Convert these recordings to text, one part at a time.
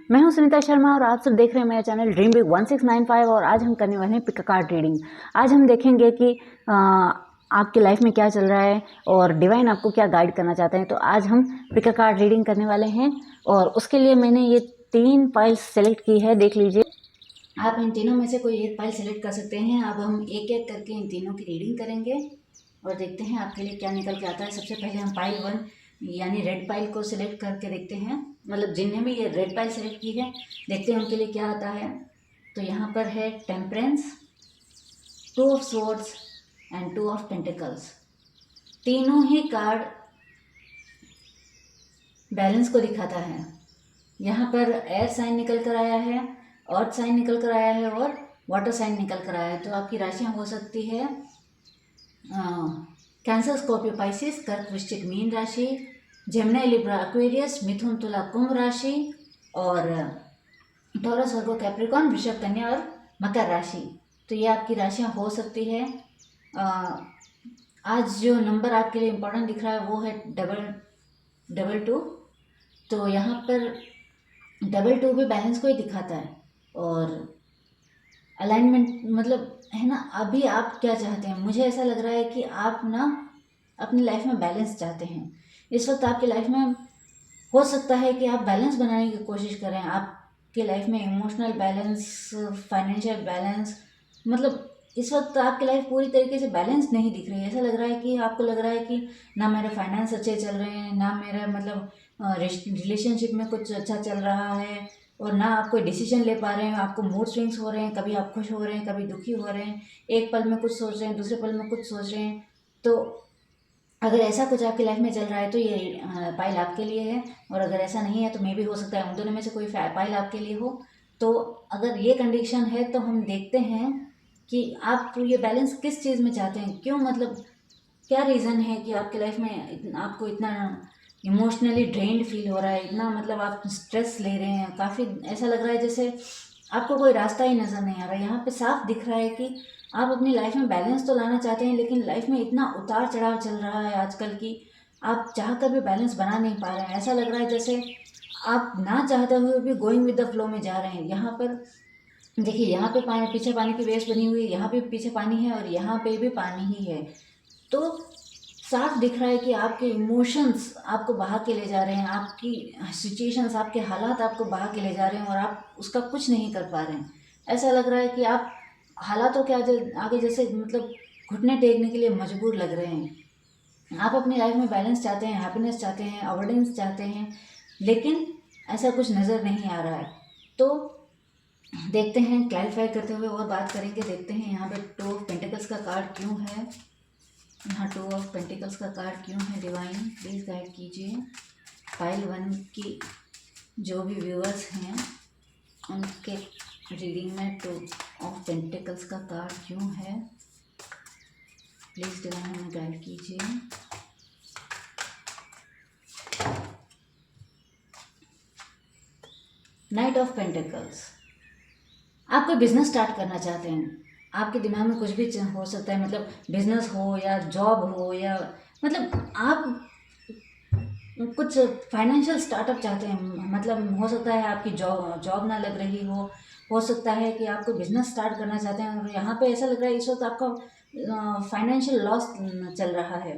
मैं हूं सुनीता शर्मा और आप सब देख रहे हैं मेरा चैनल ड्रीम बिग 1695। और आज हम करने वाले हैं पिक कार्ड रीडिंग। आज हम देखेंगे कि आपके लाइफ में क्या चल रहा है और डिवाइन आपको क्या गाइड करना चाहते हैं। तो आज हम पिक कार्ड रीडिंग करने वाले हैं और उसके लिए मैंने ये 3 फाइल्स सेलेक्ट की है। देख लीजिए, आप इन तीनों में से कोई एक फाइल सेलेक्ट कर सकते हैं। अब हम एक एक करके इन तीनों की रीडिंग करेंगे और देखते हैं आपके लिए क्या निकल के आता है। सबसे पहले हम फाइल 1 यानी रेड फाइल को सिलेक्ट करके देखते हैं, मतलब जिन्हें भी ये रेड फाइल सेलेक्ट की है, देखते हैं उनके लिए क्या आता है। तो यहाँ पर है temperance, 2 of swords and 2 of pentacles. तीनों ही कार्ड बैलेंस को दिखाता है। यहाँ पर एयर साइन निकल कर आया है, अर्थ साइन निकल कर आया है और वाटर साइन निकल कर आया है। तो आपकी राशियाँ हो सकती है कैंसर, स्कॉर्पियो, पाइसिस, कर्क, वृश्चिक, मीन राशि, जेमिनी, लिब्रा, एक्वेरियस, मिथुन, तुला, कुंभ राशि और टॉरस, वर्गो, कैप्रिकॉर्न, वृषभ, कन्या और मकर राशि। तो ये आपकी राशियाँ हो सकती है। आज जो नंबर आपके लिए इम्पोर्टेंट दिख रहा है वो है डबल टू। तो यहाँ पर डबल टू भी बैलेंस को ही दिखाता है और अलाइनमेंट, मतलब है ना। अभी आप क्या चाहते हैं, मुझे ऐसा लग रहा है कि आप ना अपनी लाइफ में बैलेंस चाहते हैं। इस वक्त आपकी लाइफ में हो सकता है कि आप बैलेंस बनाने की कोशिश करें। आपके लाइफ में इमोशनल बैलेंस, फाइनेंशियल बैलेंस, मतलब इस वक्त आपकी लाइफ पूरी तरीके से बैलेंस नहीं दिख रही है। ऐसा लग रहा है कि आपको लग रहा है कि ना मेरे फाइनेंस अच्छे चल रहे हैं, ना मेरा मतलब रिलेशनशिप में कुछ अच्छा चल रहा है और ना आप कोई डिसीजन ले पा रहे हैं। आपको मूड स्विंग्स हो रहे हैं, कभी आप खुश हो रहे हैं, कभी दुखी हो रहे हैं, एक पल में कुछ सोच रहे हैं, दूसरे पल में कुछ सोच रहे हैं। तो अगर ऐसा कुछ आपकी लाइफ में चल रहा है तो ये फाइल आपके लिए है। और अगर ऐसा नहीं है तो मे भी हो सकता है उन दोनों में से कोई फाइल आपके लिए हो। तो अगर ये कंडीशन है तो हम देखते हैं कि आप ये बैलेंस किस चीज़ में चाहते हैं, क्यों, मतलब क्या रीज़न है कि आपकी लाइफ में आपको इतना इमोशनली ड्रेन्ड फील हो रहा है, इतना मतलब आप स्ट्रेस ले रहे हैं। काफ़ी ऐसा लग रहा है जैसे आपको कोई रास्ता ही नज़र नहीं आ रहा है। यहाँ पे साफ दिख रहा है कि आप अपनी लाइफ में बैलेंस तो लाना चाहते हैं, लेकिन लाइफ में इतना उतार चढ़ाव चल रहा है आजकल की, आप चाह कर भी बैलेंस बना नहीं पा रहे हैं। ऐसा लग रहा है जैसे आप ना चाहते हुए भी गोइंग विद द फ्लो में जा रहे हैं। यहाँ पर देखिए, यहाँ पे पानी, पीछे पानी की वेव्स बनी हुई है, यहाँ पे पीछे पानी है और यहाँ पे भी पानी ही है। तो साफ दिख रहा है कि आपके इमोशंस आपको बहा के ले जा रहे हैं, आपकी सिचुएशंस, आपके हालात आपको बहा के ले जा रहे हैं और आप उसका कुछ नहीं कर पा रहे हैं। ऐसा लग रहा है कि आप हालातों के आगे जैसे मतलब घुटने टेकने के लिए मजबूर लग रहे हैं। आप अपनी लाइफ में बैलेंस चाहते हैं, हैप्पीनेस चाहते हैं, अवोइडेंस चाहते हैं, लेकिन ऐसा कुछ नज़र नहीं आ रहा है। तो देखते हैं, क्लैरिफाई करते हुए और बात करेंगे। देखते हैं यहाँ पे 2 ऑफ पेंटिकल्स का कार्ड क्यों है, यहाँ 2 ऑफ पेंटिकल्स का कार्ड क्यों है। डिवाइन प्लीज़ गाइड कीजिए। फाइल 1 की जो भी व्यूअर्स हैं उनके रीडिंग में 2 ऑफ पेंटिकल्स का कार्ड क्यों है, प्लीज़ डिवाइन हमें गाइड कीजिए। नाइट ऑफ पेंटिकल्स, आप कोई बिजनेस स्टार्ट करना चाहते हैं। आपके दिमाग में कुछ भी हो सकता है, मतलब बिजनेस हो या जॉब हो, या मतलब आप कुछ फाइनेंशियल स्टार्टअप चाहते हैं। मतलब हो सकता है आपकी जॉब ना लग रही हो सकता है कि आपको बिजनेस स्टार्ट करना चाहते हैं और यहाँ पे ऐसा लग रहा है इस वक्त आपका फाइनेंशियल लॉस चल रहा है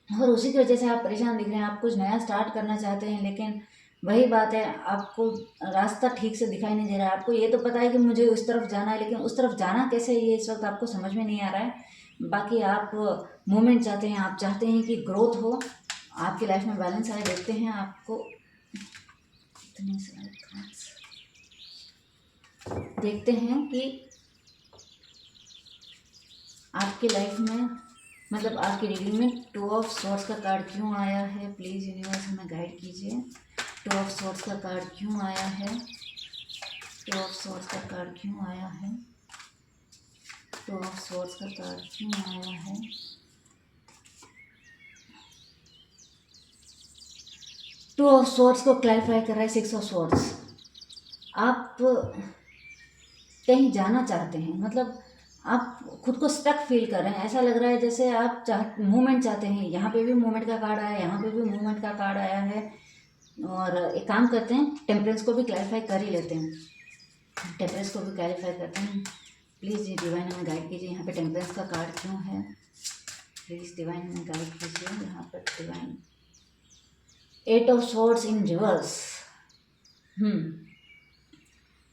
और उसी की वजह से आप परेशान दिख रहे हैं। आप कुछ नया स्टार्ट करना चाहते हैं, लेकिन वही बात है, आपको रास्ता ठीक से दिखाई नहीं दे रहा है। आपको ये तो पता है कि मुझे उस तरफ जाना है, लेकिन उस तरफ जाना कैसे, ये इस वक्त आपको समझ में नहीं आ रहा है। बाकी आप मूवमेंट चाहते हैं, आप चाहते हैं कि ग्रोथ हो, आपकी लाइफ में बैलेंस आए। देखते हैं आपको इतने सारे cards। देखते हैं कि आपकी लाइफ में, मतलब आपकी रीडिंग में 2 ऑफ स्वॉर्ड्स का कार्ड क्यों आया है। प्लीज़ यूनिवर्स हमें गाइड कीजिए। 2 ऑफ स्वॉर्ड्स का कार्ड क्यों आया है, 2 ऑफ स्वॉर्ड्स का कार्ड क्यों आया है, 2 ऑफ स्वॉर्ड्स का कार्ड क्यों आया है। 2 ऑफ स्वॉर्ड्स को क्लैरिफाई कर रहा है 6 ऑफ स्वॉर्ड्स। आप कहीं जाना चाहते हैं, मतलब आप खुद को स्टक फील कर रहे हैं। ऐसा लग रहा है जैसे आप मूवमेंट चाहते हैं। यहाँ पे भी मूवमेंट का कार्ड आया है, यहाँ पे भी मूवमेंट का कार्ड आया है। और एक काम करते हैं, टेम्परेंस को भी क्लैरिफाई कर ही लेते हैं। टेम्परेंस को भी क्लैरिफाई करते हैं। प्लीज़ ये डिवाइन हमें गाइड कीजिए, यहाँ पे टेम्परेंस का कार्ड क्यों है, प्लीज़ डिवाइन हमें गाइड कीजिए। यहाँ पर divine 8 of swords in reverse.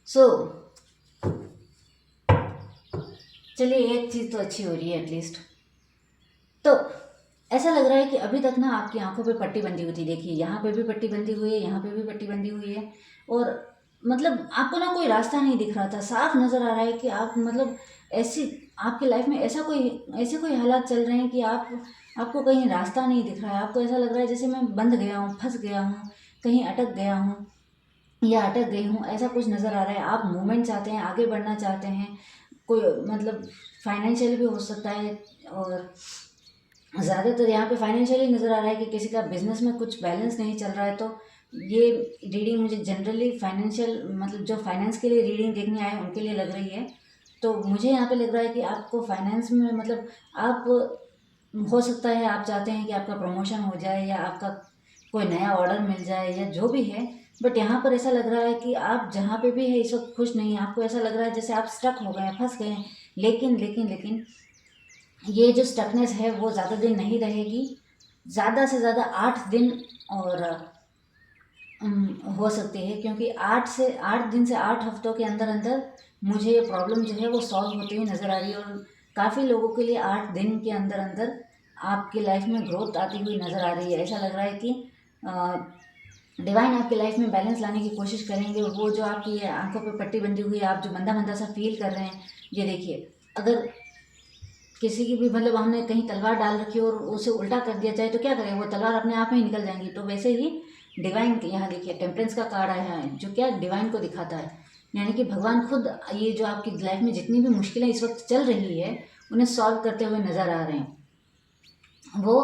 So चलिए, एक चीज़ तो अच्छी हो रही है एटलीस्ट। तो ऐसा लग रहा है कि अभी तक ना आपकी आंखों पे पट्टी बंधी हुई थी। देखिए यहाँ पे भी पट्टी बंधी हुई है, यहाँ पे भी पट्टी बंधी हुई है, और मतलब आपको ना कोई रास्ता नहीं दिख रहा था। साफ नज़र आ रहा है कि आप मतलब ऐसी आपकी लाइफ में ऐसे कोई हालात चल रहे हैं कि आपको कहीं रास्ता नहीं दिख रहा है। आपको ऐसा लग रहा है जैसे मैं बंध गया हूँ, फंस गया हूँ, कहीं अटक गया हूँ या अटक गई हूँ, ऐसा कुछ नज़र आ रहा है। आप मूवमेंट चाहते हैं, आगे बढ़ना चाहते हैं, कोई मतलब फाइनेंशियल भी हो सकता है, और ज़्यादातर यहाँ पे फाइनेंशियली नज़र आ रहा है कि किसी का बिजनेस में कुछ बैलेंस नहीं चल रहा है। तो ये रीडिंग मुझे जनरली फाइनेंशियल मतलब जो फाइनेंस के लिए रीडिंग देखने आए उनके लिए लग रही है। तो मुझे यहाँ पे लग रहा है कि आपको फाइनेंस में मतलब आप हो सकता है आप चाहते हैं कि आपका प्रमोशन हो जाए या आपका कोई नया ऑर्डर मिल जाए या जो भी है, बट यहाँ पर ऐसा लग रहा है कि आप जहाँ पे भी है इस वक्त खुश नहीं हैं। आपको ऐसा लग रहा है जैसे आप स्टक हो गए हैं, फंस गए हैं। लेकिन लेकिन लेकिन ये जो स्टकनेस है वो ज़्यादा दिन नहीं रहेगी। ज़्यादा से ज़्यादा 8 दिन और हो सकती है, क्योंकि 8 दिन से 8 हफ्तों के अंदर अंदर मुझे ये प्रॉब्लम जो है वो सॉल्व होती हुई नज़र आ रही है। और काफ़ी लोगों के लिए 8 दिन के अंदर अंदर आपकी लाइफ में ग्रोथ आती हुई नज़र आ रही है। ऐसा लग रहा है कि डिवाइन आपकी लाइफ में बैलेंस लाने की कोशिश करेंगे। और वो जो आपकी ये आंखों पे पट्टी बंधी हुई है, आप जो बंधा बंधा सा फील कर रहे हैं, ये देखिए, अगर किसी की भी मतलब हमने कहीं तलवार डाल रखी हो और उसे उल्टा कर दिया जाए तो क्या करें, वो तलवार अपने आप में ही निकल जाएंगी। तो वैसे ही डिवाइन, यहाँ देखिए टेम्परेंस का कार्ड आया है जो क्या डिवाइन को दिखाता है, यानी कि भगवान खुद ये जो आपकी लाइफ में जितनी भी मुश्किलें इस वक्त चल रही है उन्हें सॉल्व करते हुए नज़र आ रहे हैं। वो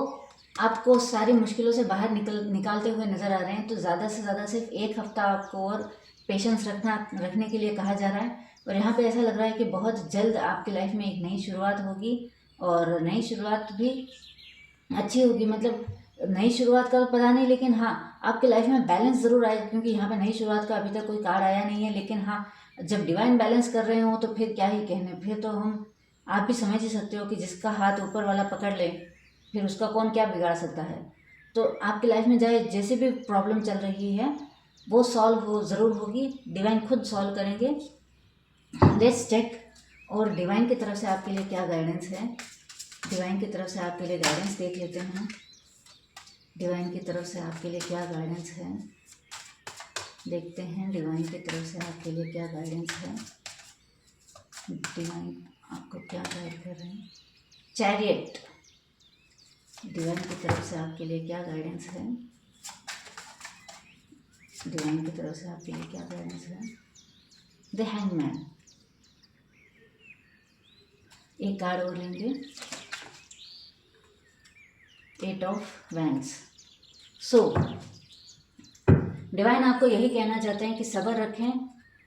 आपको सारी मुश्किलों से बाहर निकालते हुए नज़र आ रहे हैं। तो ज़्यादा से ज़्यादा सिर्फ 1 हफ्ता आपको और पेशेंस रखने के लिए कहा जा रहा है। और यहाँ पे ऐसा लग रहा है कि बहुत जल्द आपकी लाइफ में एक नई शुरुआत होगी, और नई शुरुआत भी अच्छी होगी। मतलब नई शुरुआत का तो पता नहीं, लेकिन हाँ आपकी लाइफ में बैलेंस ज़रूर आएगा, क्योंकि यहाँ पे नई शुरुआत का अभी तक कोई कार्ड आया नहीं है। लेकिन हाँ, जब डिवाइन बैलेंस कर रहे हो तो फिर क्या ही कहने, फिर तो आप भी समझ ही सकते हो कि जिसका हाथ ऊपर वाला पकड़ ले फिर उसका कौन क्या बिगाड़ सकता है। तो आपकी लाइफ में चाहे जैसे भी प्रॉब्लम चल रही है वो ज़रूर होगी, डिवाइन खुद सॉल्व करेंगे। लेट्स चेक, और डिवाइन की तरफ से आपके लिए क्या गाइडेंस है। डिवाइन की तरफ से आपके लिए गाइडेंस देख लेते हैं। डिवाइन की तरफ से आपके लिए क्या गाइडेंस है, देखते हैं डिवाइन की तरफ से आपके लिए क्या गाइडेंस है। डिवाइन आपको क्या गाइड कर रहे हैं। चैरियट, डिवाइन की तरफ से आपके लिए क्या गाइडेंस है। डिवाइन की तरफ से आपके लिए क्या गाइडेंस है। द हैंगमैन, एक कार्ड और लेंगे, 8 ऑफ वैंड्स। सो डिवाइन आपको यही कहना चाहते हैं कि सब्र रखें।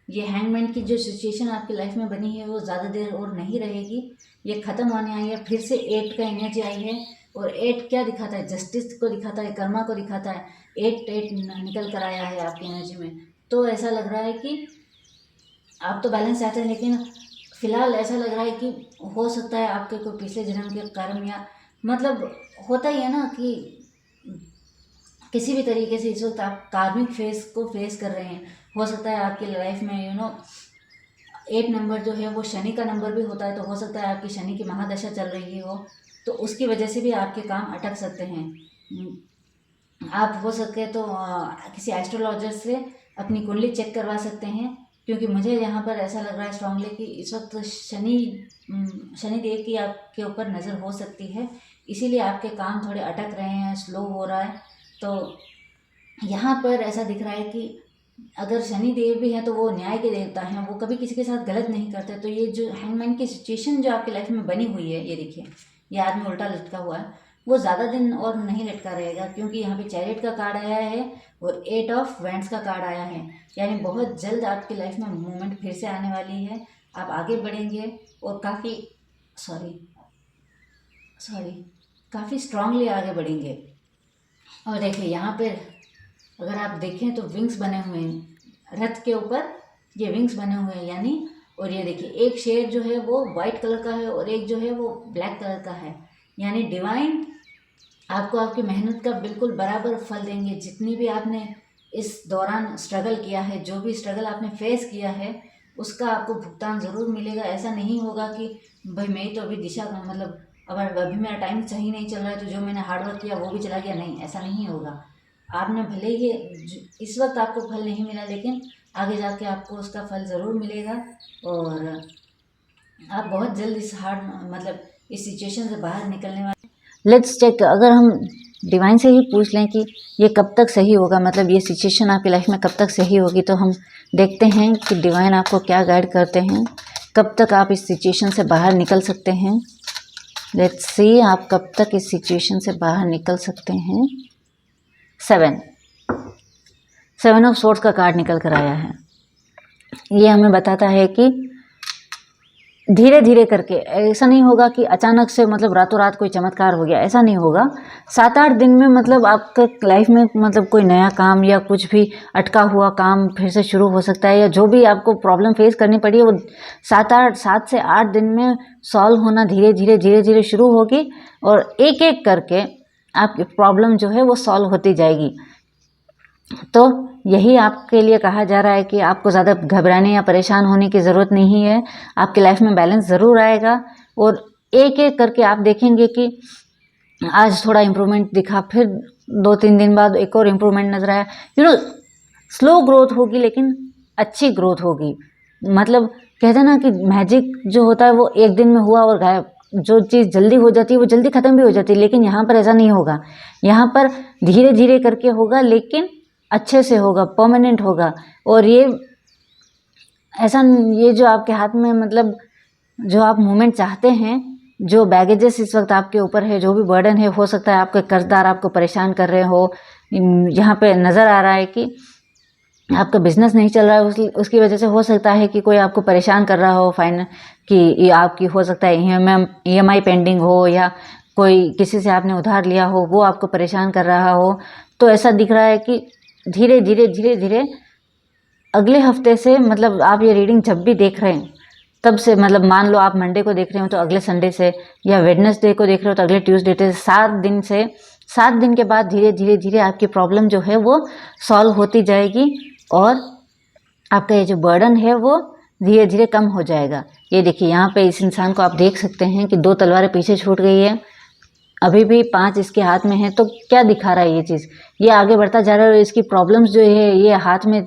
ये हैंगमैन की जो सिचुएशन आपकी लाइफ में बनी है वो ज़्यादा देर और नहीं रहेगी, ये ख़त्म होने आई है। फिर से 8 का एनर्जी आई है, और 8 क्या दिखाता है, जस्टिस को दिखाता है, कर्मा को दिखाता है। 8 निकल कर आया है आपकी एनर्जी में। तो ऐसा लग रहा है कि आप तो बैलेंस चाहते हैं, लेकिन फिलहाल ऐसा लग रहा है कि हो सकता है आपके कोई पिछले जन्म के कर्म, या मतलब होता ही है ना कि किसी भी तरीके से इस वक्त आप कार्मिक फेस को फेस कर रहे हैं। हो सकता है आपकी लाइफ में 8 नंबर जो है वो शनि का नंबर भी होता है, तो हो सकता है आपकी शनि की महादशा चल रही हो, तो उसकी वजह से भी आपके काम अटक सकते हैं। आप हो सके तो किसी एस्ट्रोलॉजर से अपनी कुंडली चेक करवा सकते हैं, क्योंकि मुझे यहाँ पर ऐसा लग रहा है स्ट्रांगली कि इस वक्त शनि देव की आपके ऊपर नज़र हो सकती है, इसीलिए आपके काम थोड़े अटक रहे हैं, स्लो हो रहा है। तो यहाँ पर ऐसा दिख रहा है कि अगर शनि देव भी हैं तो वो न्याय के देवता हैं, वो कभी किसी के साथ गलत नहीं करते। तो ये जो हैंगमैन की सिचुएशन जो आपकी लाइफ में बनी हुई है, ये देखिए, ये आदमी उल्टा लटका हुआ है, वो ज़्यादा दिन और नहीं लटका रहेगा, क्योंकि यहाँ पे चैरियट का कार्ड आया है और 8 ऑफ वैंड्स का कार्ड आया है। यानी बहुत जल्द आपकी लाइफ में मूवमेंट फिर से आने वाली है, आप आगे बढ़ेंगे और काफ़ी सॉरी सॉरी काफ़ी स्ट्रांगली आगे बढ़ेंगे। और देखिए यहाँ पे अगर आप देखें तो विंग्स बने हुए हैं रथ के ऊपर, ये विंग्स बने हुए हैं यानी। और ये देखिए एक शेर जो है वो वाइट कलर का है और एक जो है वो ब्लैक कलर का है, यानी डिवाइन आपको आपकी मेहनत का बिल्कुल बराबर फल देंगे। जितनी भी आपने इस दौरान स्ट्रगल किया है, जो भी स्ट्रगल आपने फेस किया है, उसका आपको भुगतान ज़रूर मिलेगा। ऐसा नहीं होगा कि भाई मैं तो अभी दिशा का मतलब अगर अभी मेरा टाइम सही नहीं चल रहा है तो जो मैंने हार्डवर्क किया वो भी चला गया, नहीं, ऐसा नहीं होगा। आपने भले ही इस वक्त आपको फल नहीं मिला, लेकिन आगे जाके आपको उसका फल ज़रूर मिलेगा और आप बहुत जल्द इस हार्ड मतलब इस सिचुएशन से बाहर निकलने वाले। लेट्स चेक, अगर हम डिवाइन से ही पूछ लें कि ये कब तक सही होगा, मतलब ये सिचुएशन आपकी लाइफ में कब तक सही होगी, तो हम देखते हैं कि डिवाइन आपको क्या गाइड करते हैं, कब तक आप इस सिचुएशन से बाहर निकल सकते हैं। लेट्स सी आप कब तक इस सिचुएशन से बाहर निकल सकते हैं। 7 ऑफ सोर्ड्स का कार्ड निकल कर आया है। ये हमें बताता है कि धीरे धीरे करके, ऐसा नहीं होगा कि अचानक से मतलब रातों रात कोई चमत्कार हो गया, ऐसा नहीं होगा। 7-8 दिन में मतलब आपके लाइफ में मतलब कोई नया काम या कुछ भी अटका हुआ काम फिर से शुरू हो सकता है, या जो भी आपको प्रॉब्लम फेस करनी पड़ी है वो 7 से 8 दिन में सॉल्व होना धीरे धीरे शुरू होगी और एक एक करके आपकी प्रॉब्लम जो है वो सॉल्व होती जाएगी। तो यही आपके लिए कहा जा रहा है कि आपको ज़्यादा घबराने या परेशान होने की ज़रूरत नहीं है। आपकी लाइफ में बैलेंस ज़रूर आएगा और एक एक करके आप देखेंगे कि आज थोड़ा इम्प्रूवमेंट दिखा, फिर 2-3 दिन बाद एक और इम्प्रूवमेंट नज़र आया। स्लो ग्रोथ होगी लेकिन अच्छी ग्रोथ होगी। मतलब कहते हैं ना कि मैजिक जो होता है वो एक दिन में हुआ और गायब, जो चीज़ जल्दी हो जाती है वो जल्दी ख़त्म भी हो जाती है, लेकिन यहाँ पर ऐसा नहीं होगा। यहाँ पर धीरे धीरे करके होगा लेकिन अच्छे से होगा, परमानेंट होगा। और ये जो आपके हाथ में मतलब जो आप मूवमेंट चाहते हैं, जो बैगेजेस इस वक्त आपके ऊपर है, जो भी बर्डन है, हो सकता है आपके कर्जदार आपको परेशान कर रहे हो। यहाँ पे नज़र आ रहा है कि आपका बिजनेस नहीं चल रहा है, उसकी वजह से हो सकता है कि कोई आपको परेशान कर रहा हो कि आपकी हो सकता है EMI पेंडिंग हो, या कोई किसी से आपने उधार लिया हो वो आपको परेशान कर रहा हो। तो ऐसा दिख रहा है कि धीरे धीरे अगले हफ्ते से, मतलब आप ये रीडिंग जब भी देख रहे हैं तब से, मतलब मान लो आप मंडे को देख रहे हो तो अगले संडे से, या वेडनेसडे को देख रहे हो तो अगले ट्यूसडे से, 7 दिन के बाद धीरे धीरे आपकी प्रॉब्लम जो है वो सॉल्व होती जाएगी और आपका ये जो बर्डन है वो धीरे धीरे कम हो जाएगा। ये देखिए यहाँ पे इस इंसान को आप देख सकते हैं कि 2 तलवारें पीछे छूट गई है, अभी भी 5 इसके हाथ में है। तो क्या दिखा रहा है ये चीज़, ये आगे बढ़ता जा रहा है और इसकी प्रॉब्लम्स जो है, ये हाथ में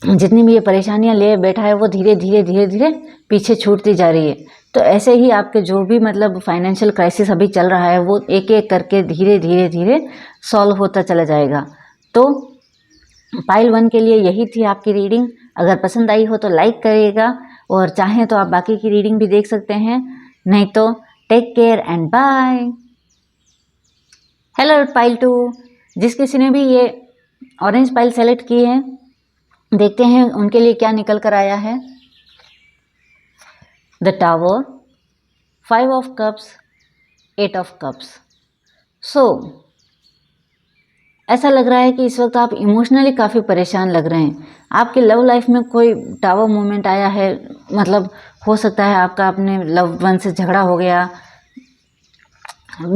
जितनी भी ये परेशानियां ले बैठा है वो धीरे धीरे पीछे छूटती जा रही है। तो ऐसे ही आपके जो भी मतलब फाइनेंशियल क्राइसिस अभी चल रहा है वो एक एक करके धीरे सॉल्व होता चला जाएगा। तो पाइल 1 के लिए यही थी आपकी रीडिंग। अगर पसंद आई हो तो लाइक करिएगा और चाहें तो आप बाकी की रीडिंग भी देख सकते हैं, नहीं तो take care and bye. Hello पाइल 2, जिस किसी ने भी ये ऑरेंज पाइल सेलेक्ट की है, देखते हैं उनके लिए क्या निकल कर आया है। The tower, 5 of cups, 8 of cups. So ऐसा लग रहा है कि इस वक्त आप इमोशनली काफ़ी परेशान लग रहे हैं। आपके लव लाइफ में कोई टावर मोमेंट आया है, मतलब हो सकता है आपका अपने लव वन से झगड़ा हो गया,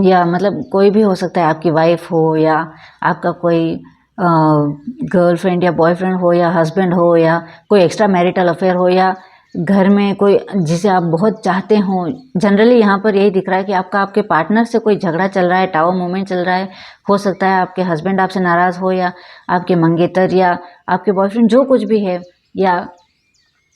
या मतलब कोई भी हो सकता है, आपकी वाइफ हो या आपका कोई गर्लफ्रेंड या बॉयफ्रेंड हो या हस्बैंड हो, या कोई एक्स्ट्रा मैरिटल अफेयर हो, या घर में कोई जिसे आप बहुत चाहते हो। जनरली यहाँ पर यही दिख रहा है कि आपके पार्टनर से कोई झगड़ा चल रहा है, टावर मूवमेंट चल रहा है। हो सकता है आपके हस्बैंड आपसे नाराज़ हो, या आपके मंगेतर, या आपके बॉयफ्रेंड, जो कुछ भी है, या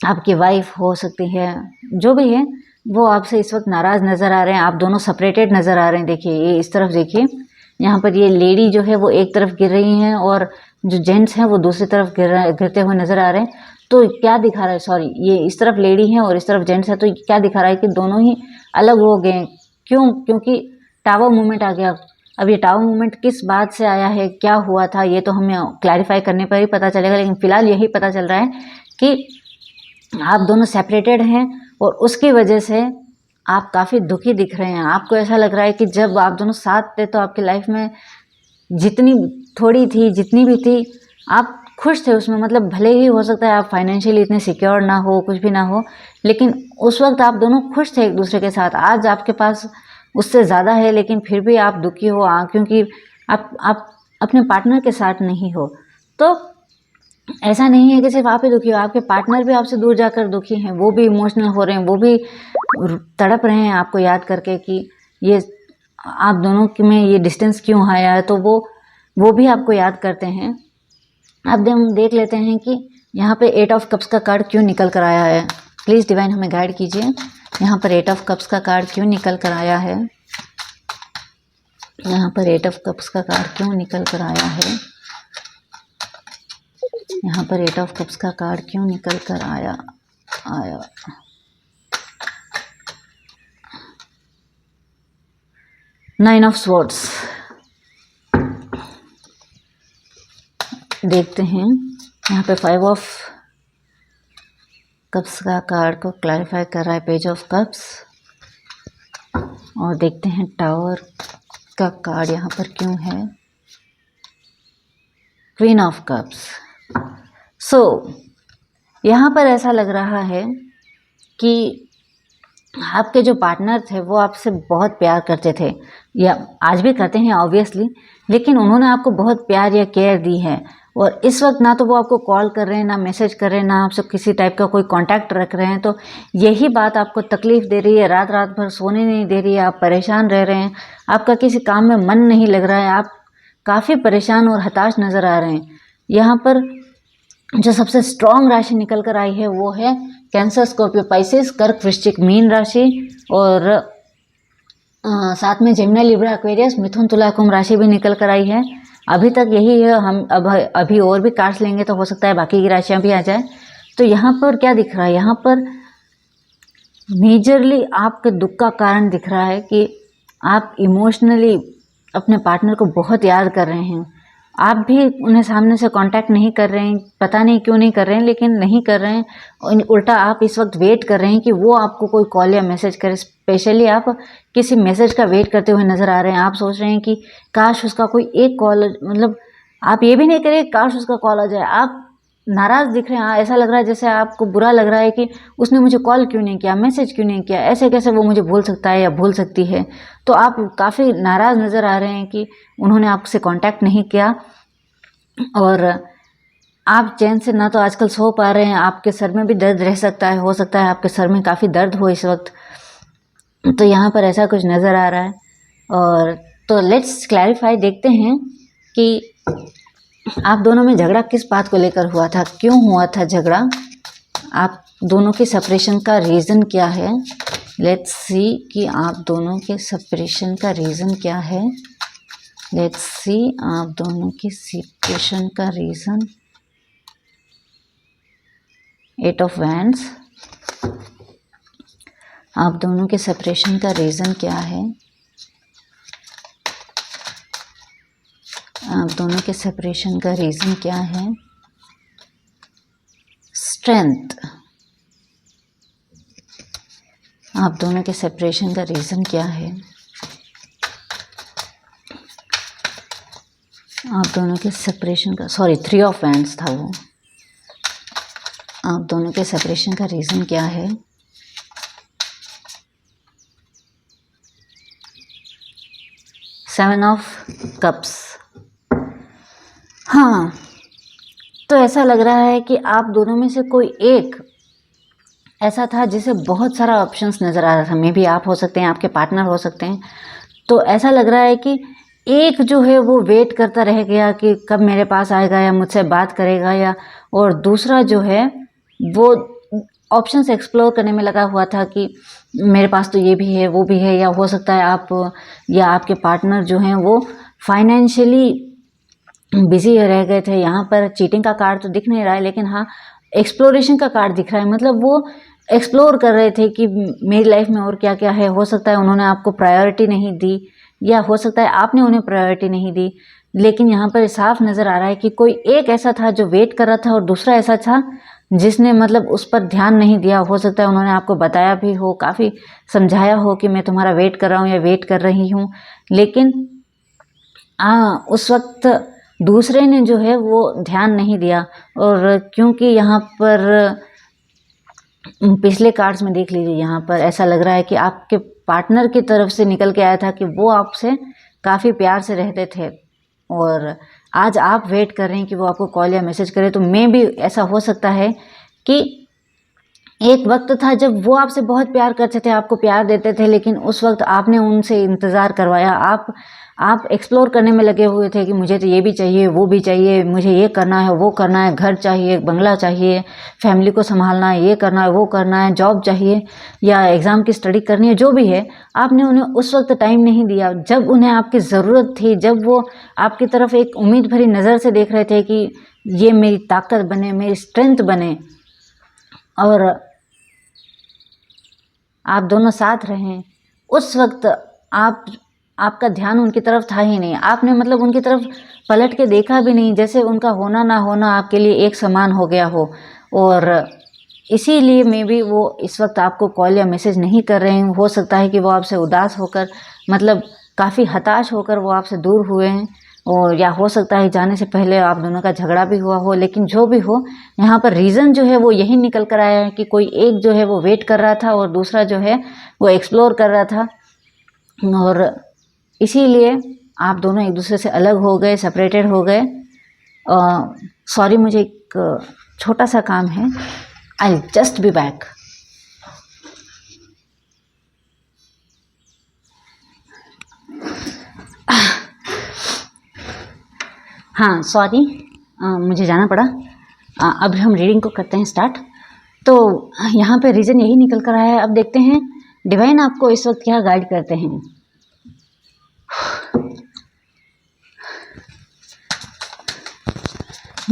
आपकी वाइफ हो सकती है, जो भी है वो आपसे इस वक्त नाराज़ नज़र आ रहे हैं। आप दोनों सेपरेटेड नज़र आ रहे हैं। देखिए ये इस तरफ देखिए, यहाँ पर ये लेडी जो है वो एक तरफ गिर रही हैं और जो जेंट्स हैं वो दूसरी तरफ गिरते हुए नज़र आ रहे हैं। तो क्या दिखा रहा है, सॉरी, ये इस तरफ लेडी हैं और इस तरफ जेंट्स है, तो क्या दिखा रहा है कि दोनों ही अलग हो गए। क्यों? क्योंकि टावर मूवमेंट आ गया। अब ये टावर मूवमेंट किस बात से आया है, क्या हुआ था, ये तो हमें क्लैरिफाई करने पर ही पता चलेगा, लेकिन फ़िलहाल यही पता चल रहा है कि आप दोनों सेपरेटेड हैं और उसकी वजह से आप काफ़ी दुखी दिख रहे हैं। आपको ऐसा लग रहा है कि जब आप दोनों साथ थे तो आपकी लाइफ में जितनी थोड़ी थी, जितनी भी थी, आप खुश थे उसमें। मतलब भले ही हो सकता है आप फाइनेंशियली इतने सिक्योर ना हो, कुछ भी ना हो, लेकिन उस वक्त आप दोनों खुश थे एक दूसरे के साथ। आज आपके पास उससे ज़्यादा है, लेकिन फिर भी आप दुखी हो, क्योंकि आप अपने पार्टनर के साथ नहीं हो। तो ऐसा नहीं है कि सिर्फ आप ही दुखी हो, आपके पार्टनर भी आपसे दूर जाकर दुखी हैं, वो भी इमोशनल हो रहे हैं, वो भी तड़प रहे हैं आपको याद करके कि ये आप दोनों में ये डिस्टेंस क्यों आया है। तो वो भी आपको याद करते हैं। अब हम देख लेते हैं कि यहाँ पे 8 ऑफ कप्स का कार्ड क्यों निकल कर आया है। प्लीज़ डिवाइन हमें गाइड कीजिए, यहाँ पर 8 ऑफ कप्स का कार्ड क्यों निकल कर आया है। यहाँ पर 8 ऑफ कप्स का कार्ड क्यों निकल कर आया है। यहाँ पर 8 ऑफ कप्स का कार्ड क्यों निकल कर आया। 9 ऑफ स्वॉर्ड्स। देखते हैं यहाँ पे 5 ऑफ कप्स का कार्ड को क्लैरिफाई कर रहा है, पेज ऑफ कप्स। और देखते हैं टावर का कार्ड यहाँ पर क्यों है, क्वीन ऑफ कप्स। सो यहाँ पर ऐसा लग रहा है कि आपके जो पार्टनर थे वो आपसे बहुत प्यार करते थे, या आज भी करते हैं ऑब्वियसली, लेकिन उन्होंने आपको बहुत प्यार या केयर दी है। और इस वक्त ना तो वो आपको कॉल कर रहे हैं, ना मैसेज कर रहे हैं, ना आपसे किसी टाइप का कोई कांटेक्ट रख रहे हैं। तो यही बात आपको तकलीफ़ दे रही है, रात रात भर सोने नहीं दे रही है, आप परेशान रह रहे हैं, आपका किसी काम में मन नहीं लग रहा है, आप काफ़ी परेशान और हताश नज़र आ रहे हैं। यहाँ पर जो सबसे स्ट्रॉन्ग राशि निकल कर आई है वो है कैंसर, स्कॉर्पियो, पाइसेस, कर्क, वृश्चिक, मीन राशि, और साथ में जेमिनी, लिब्रा, एक्वेरियस, मिथुन, तुला, कुंभ राशि भी निकल कर आई है। अभी तक यही है, हम अभी और भी कार्ड्स लेंगे तो हो सकता है बाकी की राशियाँ भी आ जाए। तो यहाँ पर क्या दिख रहा है, यहाँ पर मेजरली आपके दुख का कारण दिख रहा है कि आप इमोशनली अपने पार्टनर को बहुत याद कर रहे हैं। आप भी उन्हें सामने से कांटेक्ट नहीं कर रहे हैं, पता नहीं क्यों नहीं कर रहे हैं, लेकिन नहीं कर रहे हैं। और उल्टा आप इस वक्त वेट कर रहे हैं कि वो आपको कोई कॉल या मैसेज करे। स्पेशली आप किसी मैसेज का वेट करते हुए नज़र आ रहे हैं। आप सोच रहे हैं कि काश उसका कोई एक कॉल, मतलब आप ये भी नहीं करिए काश उसका कॉल आ जाए, आप नाराज़ दिख रहे हैं। ऐसा लग रहा है जैसे आपको बुरा लग रहा है कि उसने मुझे कॉल क्यों नहीं किया, मैसेज क्यों नहीं किया, ऐसे कैसे वो मुझे भूल सकता है या भूल सकती है। तो आप काफ़ी नाराज़ नज़र आ रहे हैं कि उन्होंने आपसे कांटेक्ट नहीं किया, और आप चैन से ना तो आजकल सो पा रहे हैं। आपके सर में भी दर्द रह सकता है, हो सकता है आपके सर में काफ़ी दर्द हो इस वक्त। तो यहाँ पर ऐसा कुछ नज़र आ रहा है। और तो लेट्स क्लैरिफाई, देखते हैं कि आप दोनों में झगड़ा किस बात को लेकर हुआ था, क्यों हुआ था झगड़ा, आप दोनों के सेपरेशन का रीज़न क्या है। लेट्स सी कि आप दोनों के सेपरेशन का रीज़न क्या है। लेट्स सी आप दोनों के सेपरेशन का रीज़न। 8 of wands. आप दोनों के सेपरेशन का रीज़न क्या है। आप दोनों के सेपरेशन का रीज़न क्या है। स्ट्रेंथ। आप दोनों के सेपरेशन का रीज़न क्या है। आप दोनों के सेपरेशन का, सॉरी 3 ऑफ वैंड्स था वो। आप दोनों के सेपरेशन का रीज़न क्या है। Seven of cups. हाँ, तो ऐसा लग रहा है कि आप दोनों में से कोई एक ऐसा था जिसे बहुत सारा ऑप्शंस नज़र आ रहा था। मे बी आप हो सकते हैं, आपके पार्टनर हो सकते हैं। तो ऐसा लग रहा है कि एक जो है वो वेट करता रह गया कि कब मेरे पास आएगा या मुझसे बात करेगा, या और दूसरा जो है वो ऑप्शंस एक्सप्लोर करने में लगा हुआ था कि मेरे पास तो ये भी है, वो भी है। या हो सकता है आप या आपके पार्टनर जो हैं वो फाइनेंशियली बिजी रह गए थे। यहाँ पर चीटिंग का कार्ड तो दिख नहीं रहा है, लेकिन हाँ एक्सप्लोरेशन का कार्ड दिख रहा है। मतलब वो एक्सप्लोर कर रहे थे कि मेरी लाइफ में और क्या क्या है। हो सकता है उन्होंने आपको प्रायोरिटी नहीं दी, या हो सकता है आपने उन्हें प्रायोरिटी नहीं दी। लेकिन यहाँ पर साफ नज़र आ रहा है कि कोई एक ऐसा था जो वेट कर रहा था, और दूसरा ऐसा था जिसने मतलब उस पर ध्यान नहीं दिया। हो सकता है उन्होंने आपको बताया भी हो, काफ़ी समझाया हो कि मैं तुम्हारा वेट कर रहा हूँ या वेट कर रही हूँ, लेकिन उस वक्त दूसरे ने जो है वो ध्यान नहीं दिया। और क्योंकि यहाँ पर पिछले कार्ड्स में देख लीजिए, यहाँ पर ऐसा लग रहा है कि आपके पार्टनर की तरफ से निकल के आया था कि वो आपसे काफ़ी प्यार से रहते थे, और आज आप वेट कर रहे हैं कि वो आपको कॉल या मैसेज करे। तो मे भी ऐसा हो सकता है कि एक वक्त था जब वो आपसे बहुत प्यार करते थे, आपको प्यार देते थे, लेकिन उस वक्त आपने उनसे इंतज़ार करवाया। आप एक्सप्लोर करने में लगे हुए थे कि मुझे तो ये भी चाहिए, वो भी चाहिए, मुझे ये करना है, वो करना है, घर चाहिए, बंगला चाहिए, फैमिली को संभालना है, ये करना है, वो करना है, जॉब चाहिए या एग्ज़ाम की स्टडी करनी है, जो भी है। आपने उन्हें उस वक्त टाइम नहीं दिया जब उन्हें आपकी ज़रूरत थी, जब वो आपकी तरफ एक उम्मीद भरी नज़र से देख रहे थे कि ये मेरी ताकत बने, मेरी स्ट्रेंथ बने, और आप दोनों साथ रहें। उस वक्त आपका ध्यान उनकी तरफ था ही नहीं। आपने मतलब उनकी तरफ पलट के देखा भी नहीं, जैसे उनका होना ना होना आपके लिए एक समान हो गया हो। और इसीलिए मे बी वो इस वक्त आपको कॉल या मैसेज नहीं कर रहे हैं। हो सकता है कि वो आपसे उदास होकर, मतलब काफ़ी हताश होकर वो आपसे दूर हुए हैं, और या हो सकता है जाने से पहले आप दोनों का झगड़ा भी हुआ हो। लेकिन जो भी हो, यहाँ पर रीज़न जो है वो यही निकल कर आया है कि कोई एक जो है वो वेट कर रहा था और दूसरा जो है वो एक्सप्लोर कर रहा था, और इसीलिए आप दोनों एक दूसरे से अलग हो गए, सेपरेटेड हो गए। सॉरी, मुझे एक छोटा सा काम है, आई जस्ट बी बैक। हाँ सॉरी, मुझे जाना पड़ा। अब हम रीडिंग को करते हैं स्टार्ट। तो यहाँ पे रीज़न यही निकल कर आया है। अब देखते हैं डिवाइन आपको इस वक्त क्या गाइड करते हैं।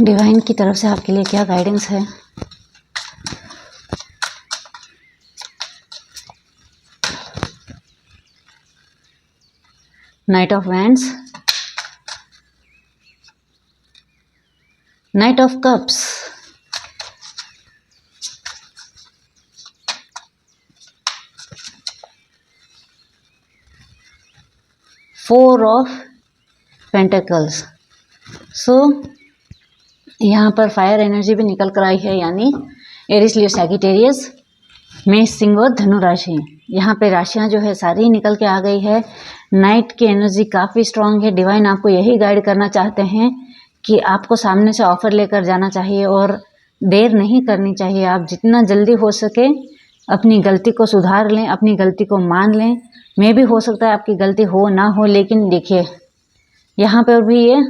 डिवाइन की तरफ से आपके लिए क्या गाइडेंस है। Knight of wands, knight of cups, four of pentacles. So यहाँ पर फायर एनर्जी भी निकल कर आई है, यानी एरिस, लियो, सैजिटेरियस, मेष, सिंह और धनु राशि। यहाँ पे राशियाँ जो है सारी निकल के आ गई है। नाइट की एनर्जी काफ़ी स्ट्रांग है। डिवाइन आपको यही गाइड करना चाहते हैं कि आपको सामने से ऑफर लेकर जाना चाहिए और देर नहीं करनी चाहिए। आप जितना जल्दी हो सके अपनी गलती को सुधार लें, अपनी गलती को मान लें। मे भी हो सकता है आपकी गलती हो ना हो, लेकिन देखिए यहाँ पर भी ये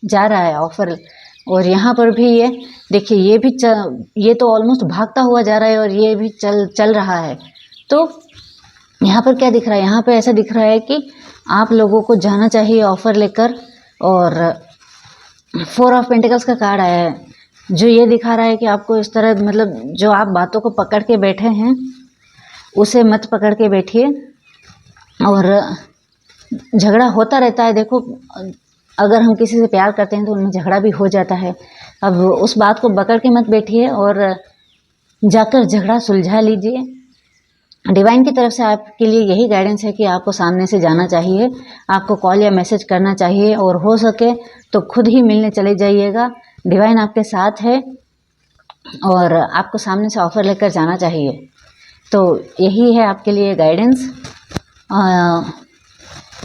जा रहा है ऑफर, और यहाँ पर भी ये देखिए ये तो ऑलमोस्ट भागता हुआ जा रहा है, और ये भी चल रहा है। तो यहाँ पर क्या दिख रहा है, यहाँ पे ऐसा दिख रहा है कि आप लोगों को जाना चाहिए ऑफर लेकर। और फोर ऑफ पेंटिकल्स का कार्ड आया है, जो ये दिखा रहा है कि आपको इस तरह, मतलब जो आप बातों को पकड़ के बैठे हैं उसे मत पकड़ के बैठिए। और झगड़ा होता रहता है, देखो अगर हम किसी से प्यार करते हैं तो उनमें झगड़ा भी हो जाता है। अब उस बात को पकड़ के मत बैठिए और जाकर झगड़ा सुलझा लीजिए। डिवाइन की तरफ से आपके लिए यही गाइडेंस है कि आपको सामने से जाना चाहिए, आपको कॉल या मैसेज करना चाहिए, और हो सके तो खुद ही मिलने चले जाइएगा। डिवाइन आपके साथ है और आपको सामने से ऑफ़र लेकर जाना चाहिए। तो यही है आपके लिए गाइडेंस।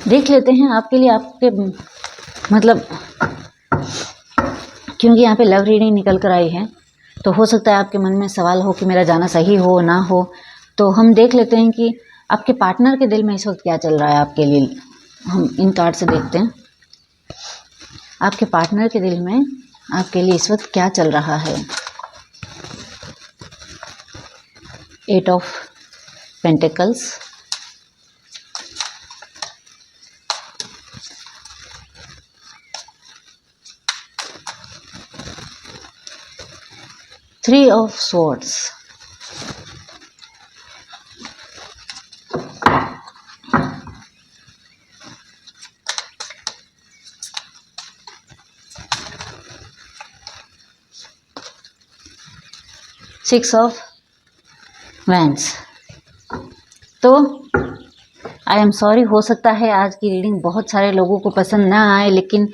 देख लेते हैं आपके लिए, आपके मतलब क्योंकि यहाँ पे लव रीडिंग निकल कर आई है, तो हो सकता है आपके मन में सवाल हो कि मेरा जाना सही हो ना हो। तो हम देख लेते हैं कि आपके पार्टनर के दिल में इस वक्त क्या चल रहा है आपके लिए। हम इन कार्ड से देखते हैं आपके पार्टनर के दिल में आपके लिए इस वक्त क्या चल रहा है। 8 of pentacles, 3 of swords, 6 of wands। तो आई एम सॉरी, हो सकता है आज की रीडिंग बहुत सारे लोगों को पसंद ना आए, लेकिन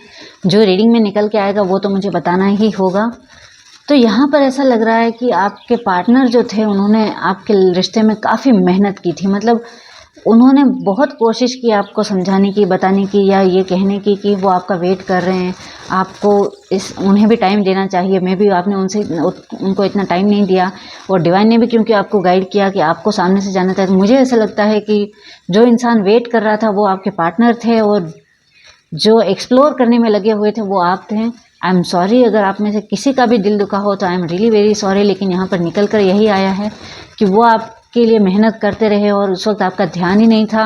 जो रीडिंग में निकल के आएगा वो तो मुझे बताना ही होगा। तो यहाँ पर ऐसा लग रहा है कि आपके पार्टनर जो थे उन्होंने आपके रिश्ते में काफ़ी मेहनत की थी। मतलब उन्होंने बहुत कोशिश की आपको समझाने की, बताने की, या ये कहने की कि वो आपका वेट कर रहे हैं, आपको उन्हें भी टाइम देना चाहिए। मे भी आपने उनको इतना टाइम नहीं दिया, और डिवाइन ने भी क्योंकि आपको गाइड किया कि आपको सामने से जाना था। तो मुझे ऐसा लगता है कि जो इंसान वेट कर रहा था वो आपके पार्टनर थे, और जो एक्सप्लोर करने में लगे हुए थे वो आप थे। आई एम सॉरी अगर आप में से किसी का भी दिल दुखा हो तो I am really very sorry, लेकिन यहाँ पर निकल कर यही आया है कि वो आपके लिए मेहनत करते रहे और उस वक्त आपका ध्यान ही नहीं था।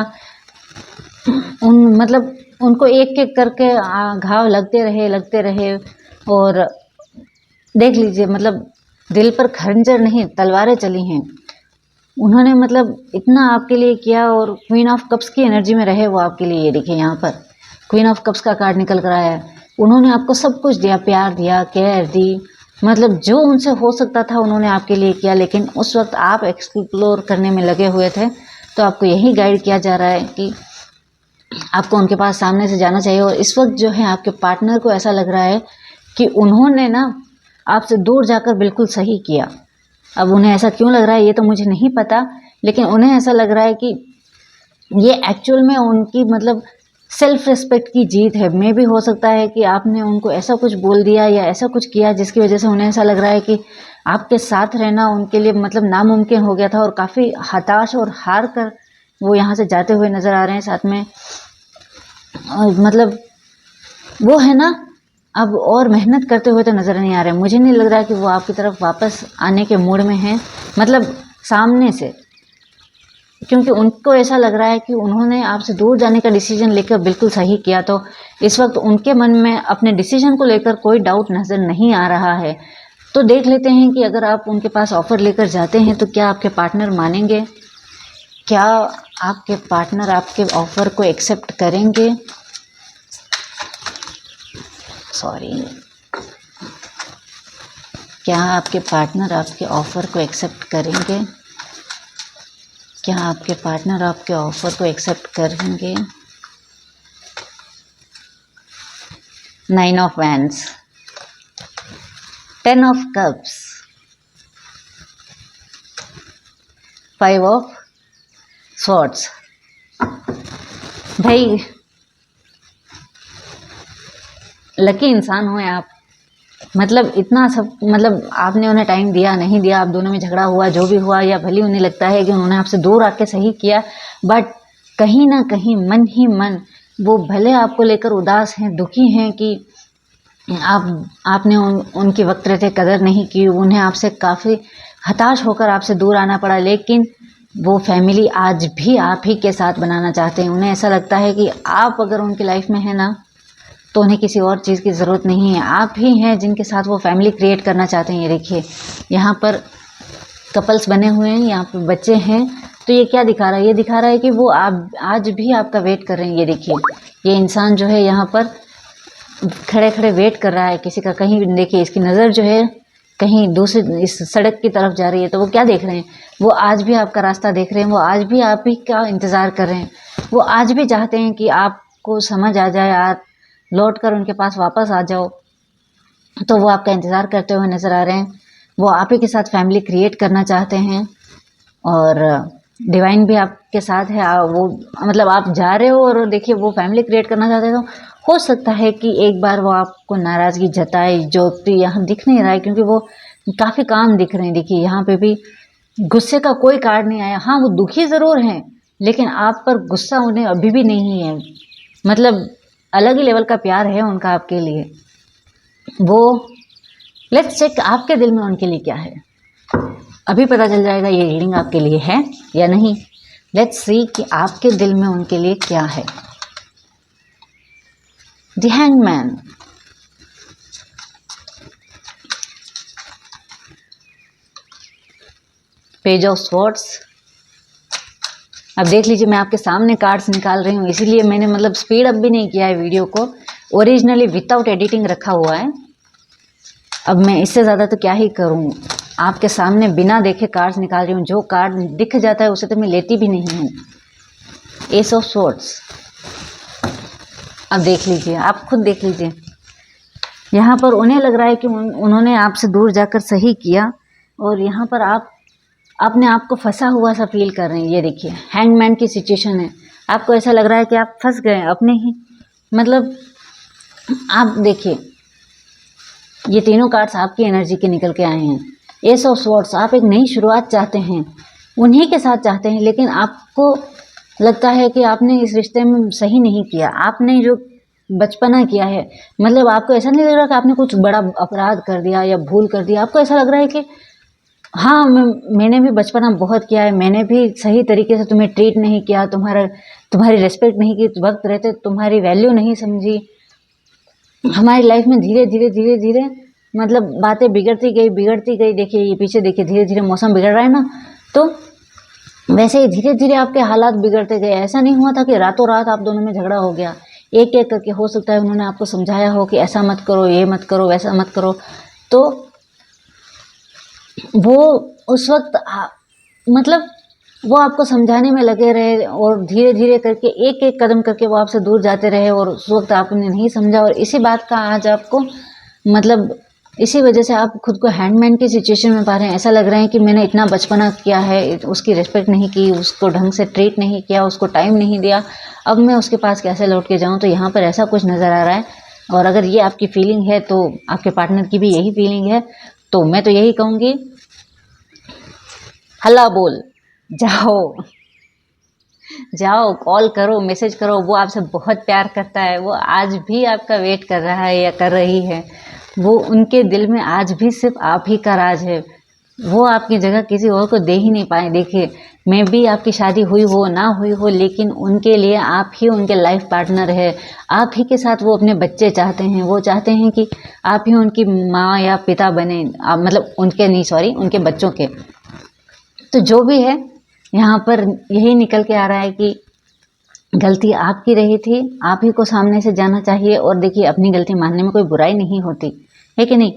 मतलब उनको एक एक करके घाव लगते रहे और देख लीजिए, मतलब दिल पर खंजर नहीं तलवारें चली हैं। उन्होंने मतलब इतना आपके लिए किया, और क्वीन ऑफ कप्स की एनर्जी में रहे वो आपके लिए। ये देखिए यहाँ पर क्वीन ऑफ कप्स का कार्ड निकल कर आया है। उन्होंने आपको सब कुछ दिया, प्यार दिया, केयर दी, मतलब जो उनसे हो सकता था उन्होंने आपके लिए किया। लेकिन उस वक्त आप एक्सप्लोर करने में लगे हुए थे, तो आपको यही गाइड किया जा रहा है कि आपको उनके पास सामने से जाना चाहिए। और इस वक्त जो है आपके पार्टनर को ऐसा लग रहा है कि उन्होंने ना आपसे दूर जाकर बिल्कुल सही किया। अब उन्हें ऐसा क्यों लग रहा है ये तो मुझे नहीं पता, लेकिन उन्हें ऐसा लग रहा है कि ये एक्चुअल में उनकी मतलब सेल्फ रिस्पेक्ट की जीत है। मे भी हो सकता है कि आपने उनको ऐसा कुछ बोल दिया या ऐसा कुछ किया जिसकी वजह से उन्हें ऐसा लग रहा है कि आपके साथ रहना उनके लिए मतलब नामुमकिन हो गया था, और काफ़ी हताश और हार कर वो यहाँ से जाते हुए नज़र आ रहे हैं। साथ में मतलब वो है ना, अब और मेहनत करते हुए तो नज़र नहीं आ रहे। मुझे नहीं लग रहा कि वो आपकी तरफ वापस आने के मूड में हैं, मतलब सामने से, क्योंकि उनको ऐसा लग रहा है कि उन्होंने आपसे दूर जाने का डिसीजन लेकर बिल्कुल सही किया। तो इस वक्त उनके मन में अपने डिसीजन को लेकर कोई डाउट नज़र नहीं आ रहा है। तो देख लेते हैं कि अगर आप उनके पास ऑफ़र लेकर जाते हैं तो क्या आपके पार्टनर मानेंगे, क्या आपके पार्टनर आपके ऑफ़र को एक्सेप्ट करेंगे। क्या आपके पार्टनर आपके ऑफ़र को एक्सेप्ट करेंगे, क्या आपके पार्टनर आपके ऑफ़र को एक्सेप्ट करेंगे। 9 of wands, 10 of cups, 5 of swords. भाई लकी इंसान हो आप, मतलब इतना सब, मतलब आपने उन्हें टाइम दिया नहीं दिया, आप दोनों में झगड़ा हुआ, जो भी हुआ, या भले उन्हें लगता है कि उन्होंने आपसे दूर आके सही किया, बट कहीं ना कहीं मन ही मन वो भले आपको लेकर उदास हैं, दुखी हैं कि आपने उनकी वक्त रहते कदर नहीं की, उन्हें आपसे काफ़ी हताश होकर आपसे दूर आना पड़ा। लेकिन वो फैमिली आज भी आप ही के साथ बनाना चाहते हैं। उन्हें ऐसा लगता है कि आप अगर उनकी लाइफ में है ना, तो उन्हें किसी और चीज़ की ज़रूरत नहीं है, आप ही हैं जिनके साथ वो फैमिली क्रिएट करना चाहते हैं। ये देखिए यहाँ पर कपल्स बने हुए हैं, यहाँ पर बच्चे हैं। तो ये क्या दिखा रहा है, ये दिखा रहा है कि वो आप आज भी आपका वेट कर रहे हैं। ये देखिए ये इंसान जो है यहाँ पर खड़े खड़े वेट कर रहा है किसी का। कहीं देखिए इसकी नज़र जो है कहीं दूसरी इस सड़क की तरफ जा रही है, तो वो क्या देख रहे हैं, वो आज भी आपका रास्ता देख रहे हैं, वो आज भी आप ही का इंतज़ार कर रहे हैं, वो आज भी चाहते हैं कि आपको समझ आ जाए, आप लौट कर उनके पास वापस आ जाओ। तो वो आपका इंतज़ार करते हुए नज़र आ रहे हैं। वो आप ही के साथ फैमिली क्रिएट करना चाहते हैं, और डिवाइन भी आपके साथ है। वो मतलब आप जा रहे हो और देखिए वो फैमिली क्रिएट करना चाहते हैं। तो हो सकता है कि एक बार वो आपको नाराज़गी जताए, जो तो यहाँ दिख नहीं रहा है क्योंकि वो काफ़ी काम दिख रहे हैं। देखिए यहाँ पे भी गुस्से का कोई कार्ड नहीं आया। हाँ वो दुखी ज़रूर हैं, लेकिन आप पर गुस्सा उन्हें अभी भी नहीं है। मतलब अलग ही लेवल का प्यार है उनका आपके लिए। वो लेट्स चेक आपके दिल में उनके लिए क्या है, अभी पता चल जाएगा ये रीडिंग आपके लिए है या नहीं। लेट्स सी कि आपके दिल में उनके लिए क्या है। The hangman, page of swords. अब देख लीजिए मैं आपके सामने कार्ड्स निकाल रही हूँ, इसीलिए मैंने मतलब स्पीड अप भी नहीं किया है वीडियो को, ओरिजिनली विदाउट एडिटिंग रखा हुआ है। अब मैं इससे ज़्यादा तो क्या ही करूँ, आपके सामने बिना देखे कार्ड्स निकाल रही हूँ। जो कार्ड दिख जाता है उसे तो मैं लेती भी नहीं हूँ। S of swords. अब देख लीजिए, आप खुद देख लीजिए, यहाँ पर उन्हें लग रहा है कि उन्होंने आपसे दूर जाकर सही किया, और यहाँ पर आप अपने आप को फंसा हुआ सा फील कर रहे हैं। ये देखिए हैंगमैन की सिचुएशन है, आपको ऐसा लग रहा है कि आप फंस गए अपने ही, मतलब आप देखिए ये तीनों कार्ड्स आपकी एनर्जी के निकल के आए हैं। एस ऑफ स्वॉर्ड्स, आप एक नई शुरुआत चाहते हैं, उन्हीं के साथ चाहते हैं, लेकिन आपको लगता है कि आपने इस रिश्ते में सही नहीं किया, आपने जो बचपना किया है, मतलब आपको ऐसा नहीं लग रहा कि आपने कुछ बड़ा अपराध कर दिया या भूल कर दिया। आपको ऐसा लग रहा है कि हाँ मैंने भी बचपना बहुत किया है, मैंने भी सही तरीके से तुम्हें ट्रीट नहीं किया, तुम्हारी रिस्पेक्ट नहीं की, वक्त रहते तुम्हारी वैल्यू नहीं समझी। हमारी लाइफ में धीरे धीरे मतलब बातें बिगड़ती गई। देखिए ये पीछे देखिए, धीरे धीरे मौसम बिगड़ रहा है ना, तो वैसे ही धीरे धीरे आपके हालात बिगड़ते गए। ऐसा नहीं हुआ था कि रातों रात आप दोनों में झगड़ा हो गया। एक एक करके हो सकता है उन्होंने आपको समझाया हो कि ऐसा मत करो, ये मत करो, वैसा मत करो, तो वो उस वक्त मतलब वो आपको समझाने में लगे रहे, और धीरे धीरे करके एक एक कदम करके वो आपसे दूर जाते रहे, और उस वक्त आपने नहीं समझा। और इसी बात का आज आपको मतलब इसी वजह से आप खुद को हैंडमैन की सिचुएशन में पा रहे हैं। ऐसा लग रहा है कि मैंने इतना बचपना किया है, उसकी रिस्पेक्ट नहीं की, उसको ढंग से ट्रीट नहीं किया, उसको टाइम नहीं दिया, अब मैं उसके पास कैसे लौट के जाऊं। तो यहाँ पर ऐसा कुछ नज़र आ रहा है, और अगर ये आपकी फीलिंग है तो आपके पार्टनर की भी यही फीलिंग है, तो मैं तो यही कहूँगी, हल्ला बोल, जाओ, कॉल करो, मैसेज करो। वो आपसे बहुत प्यार करता है, वो आज भी आपका वेट कर रहा है या कर रही है। वो उनके दिल में आज भी सिर्फ आप ही का राज है, वो आपकी जगह किसी और को दे ही नहीं पाए। देखिए मैं भी आपकी शादी हुई हो ना हुई हो, लेकिन उनके लिए आप ही उनके लाइफ पार्टनर है, आप ही के साथ वो अपने बच्चे चाहते हैं। वो चाहते हैं कि आप ही उनकी माँ या पिता बने, मतलब उनके नहीं, सॉरी, उनके बच्चों के। तो जो भी है यहाँ पर यही निकल के आ रहा है कि गलती आपकी रही थी, आप ही को सामने से जाना चाहिए। और देखिए अपनी गलती मानने में कोई बुराई नहीं होती है कि नहीं।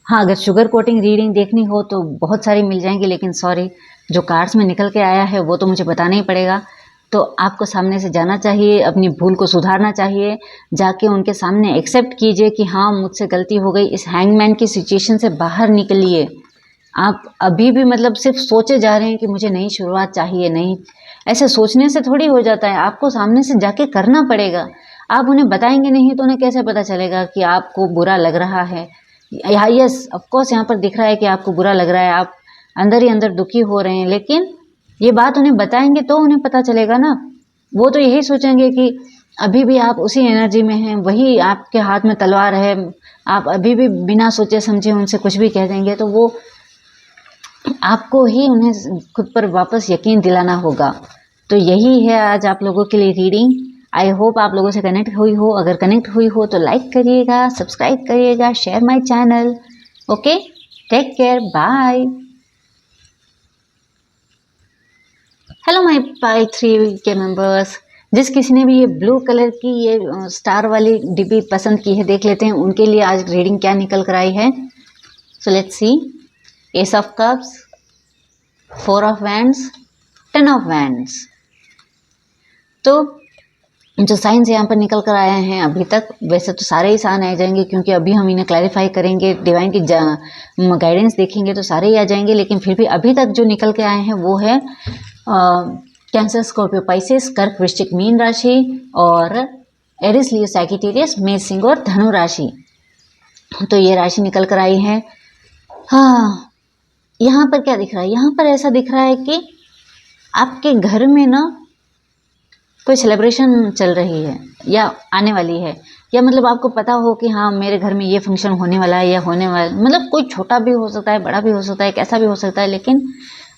हाँ, अगर शुगर कोटिंग रीडिंग देखनी हो तो बहुत सारी मिल जाएंगी, लेकिन सॉरी जो कार्ड्स में निकल के आया है वो तो मुझे बताना ही पड़ेगा। तो आपको सामने से जाना चाहिए, अपनी भूल को सुधारना चाहिए, जाके उनके सामने एक्सेप्ट कीजिए कि हाँ मुझसे गलती हो गई। इस हैंगमैन की सिचुएशन से बाहर निकलिए। आप अभी भी मतलब सिर्फ सोचे जा रहे हैं कि मुझे नई शुरुआत चाहिए, नहीं, ऐसे सोचने से थोड़ी हो जाता है, आपको सामने से जाके करना पड़ेगा। आप उन्हें बताएंगे नहीं तो उन्हें कैसे पता चलेगा कि आपको बुरा लग रहा है। यस ऑफ कोर्स यहाँ पर दिख रहा है कि आपको बुरा लग रहा है, आप अंदर ही अंदर दुखी हो रहे हैं, लेकिन ये बात उन्हें बताएंगे तो उन्हें पता चलेगा ना। वो तो यही सोचेंगे कि अभी भी आप उसी एनर्जी में हैं, वही आपके हाथ में तलवार है, आप अभी भी बिना सोचे समझे उनसे कुछ भी कह देंगे, तो वो आपको ही उन्हें खुद पर वापस यकीन दिलाना होगा। तो यही है आज आप लोगों के लिए रीडिंग। आई होप आप लोगों से कनेक्ट हुई हो। अगर कनेक्ट हुई हो तो लाइक करिएगा, सब्सक्राइब करिएगा, share my channel. Okay, take care, bye. Hello my pie 3 के मेंबर्स। जिस किसी ने भी ये ब्लू कलर की ये स्टार वाली डिब्बी पसंद की है, देख लेते हैं उनके लिए आज रीडिंग क्या निकल कर आई है। So let's see. S of cups, 4 of wands, 10 of wands. तो जो साइंस यहाँ पर निकल कर आए हैं अभी तक, वैसे तो सारे ही साइन आ जाएंगे क्योंकि अभी हम इन्हें क्लैरिफाई करेंगे, डिवाइन की गाइडेंस देखेंगे तो सारे ही आ जाएंगे, लेकिन फिर भी अभी तक जो निकल के आए हैं वो है कैंसर, स्कॉर्पियो, पाइसेस, कर्क, वृश्चिक, मीन राशि, और एरिस, लियो, सैजिटेरियस, मेष, सिंह और धनु राशि। तो ये राशि निकल कर आई है। हाँ, यहाँ पर क्या दिख रहा है, यहाँ पर ऐसा दिख रहा है कि आपके घर में ना कोई सेलिब्रेशन चल रही है या आने वाली है, या मतलब आपको पता हो कि हाँ मेरे घर में ये फंक्शन होने वाला है या होने वाला, मतलब कोई छोटा भी हो सकता है, बड़ा भी हो सकता है, कैसा भी हो सकता है, लेकिन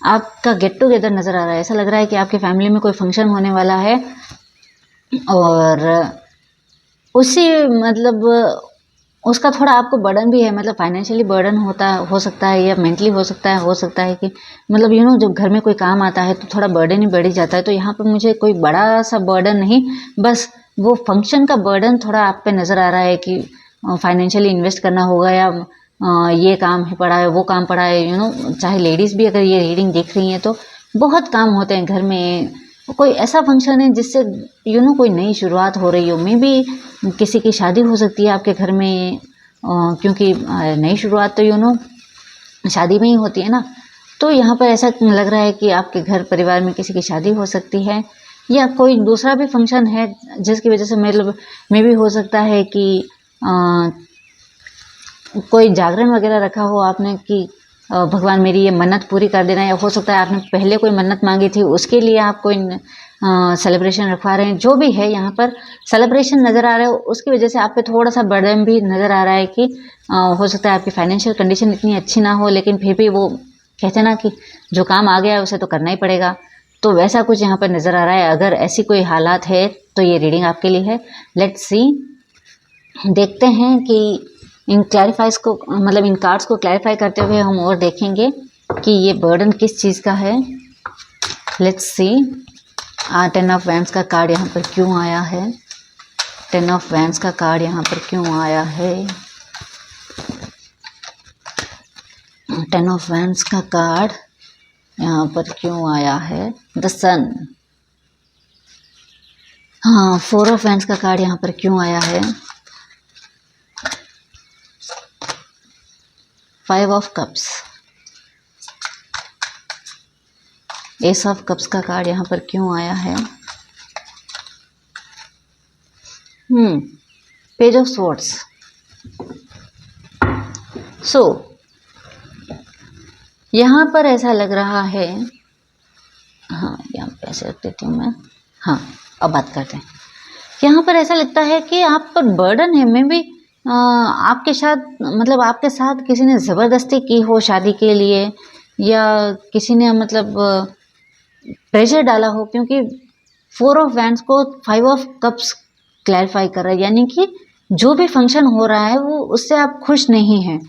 आपका गेट टुगेदर नज़र आ रहा है। ऐसा लग रहा है कि आपके फैमिली में कोई फंक्शन होने वाला है, और उसी मतलब उसका थोड़ा आपको बर्डन भी है, मतलब फाइनेंशियली बर्डन हो सकता है, या मेंटली हो सकता है कि मतलब जब घर में कोई काम आता है तो थोड़ा बर्डन ही बढ़ ही जाता है। तो यहाँ पर मुझे कोई बड़ा सा बर्डन नहीं, बस वो फंक्शन का बर्डन थोड़ा आप पे नज़र आ रहा है कि फाइनेंशियली इन्वेस्ट करना होगा, या ये काम है पड़ा है, वो काम पड़ा है। चाहे लेडीज़ भी अगर ये रीडिंग देख रही हैं तो बहुत काम होते हैं घर में, कोई ऐसा फंक्शन है जिससे कोई नई शुरुआत हो रही हो। मे बी किसी की शादी हो सकती है आपके घर में, क्योंकि नई शुरुआत तो शादी में ही होती है ना। तो यहाँ पर ऐसा लग रहा है कि आपके घर परिवार में किसी की शादी हो सकती है, या कोई दूसरा भी फंक्शन है जिसकी वजह से मतलब मे भी हो सकता है कि कोई जागरण वगैरह रखा हो आपने कि भगवान मेरी ये मन्नत पूरी कर देना, या हो सकता है आपने पहले कोई मन्नत मांगी थी उसके लिए आप कोई सेलिब्रेशन रखवा रहे हैं। जो भी है यहाँ पर सेलिब्रेशन नज़र आ रहा है, उसकी वजह से आप पे थोड़ा सा बर्डन भी नज़र आ रहा है कि हो सकता है आपकी फाइनेंशियल कंडीशन इतनी अच्छी ना हो, लेकिन फिर भी वो कहते हैं ना कि जो काम आ गया है उसे तो करना ही पड़ेगा। तो वैसा कुछ यहाँ पर नज़र आ रहा है। अगर ऐसी कोई हालात है तो ये रीडिंग आपके लिए है। लेट्स सी, देखते हैं कि इन क्लैरिफाइज को मतलब इन कार्ड्स को क्लैरिफाई करते हुए हम और देखेंगे कि ये बर्डन किस चीज़ का है। लेट्स सी, 10 ऑफ वैंड्स का कार्ड यहाँ पर क्यों आया है। 10 ऑफ वैंड्स का कार्ड यहाँ पर क्यों आया है। 10 ऑफ वैंड्स का कार्ड यहाँ पर क्यों आया है। द सन। हाँ, 4 ऑफ वैंड्स का कार्ड यहाँ पर क्यों आया है। 5 of cups. S of cups का कार्ड यहाँ पर क्यों आया है। Page of swords. सो यहाँ पर ऐसा लग रहा है, हाँ यहाँ पे ऐसे रख देती हूँ मैं। हाँ, अब बात करते हैं। यहाँ पर ऐसा लगता है कि आप पर बर्डन है। मे बी आपके साथ मतलब आपके साथ किसी ने ज़बरदस्ती की हो शादी के लिए, या किसी ने मतलब प्रेशर डाला हो, क्योंकि 4 ऑफ वैंड्स को 5 ऑफ कप्स क्लैरिफाई कर रहा है। यानी कि जो भी फंक्शन हो रहा है वो उससे आप खुश नहीं हैं।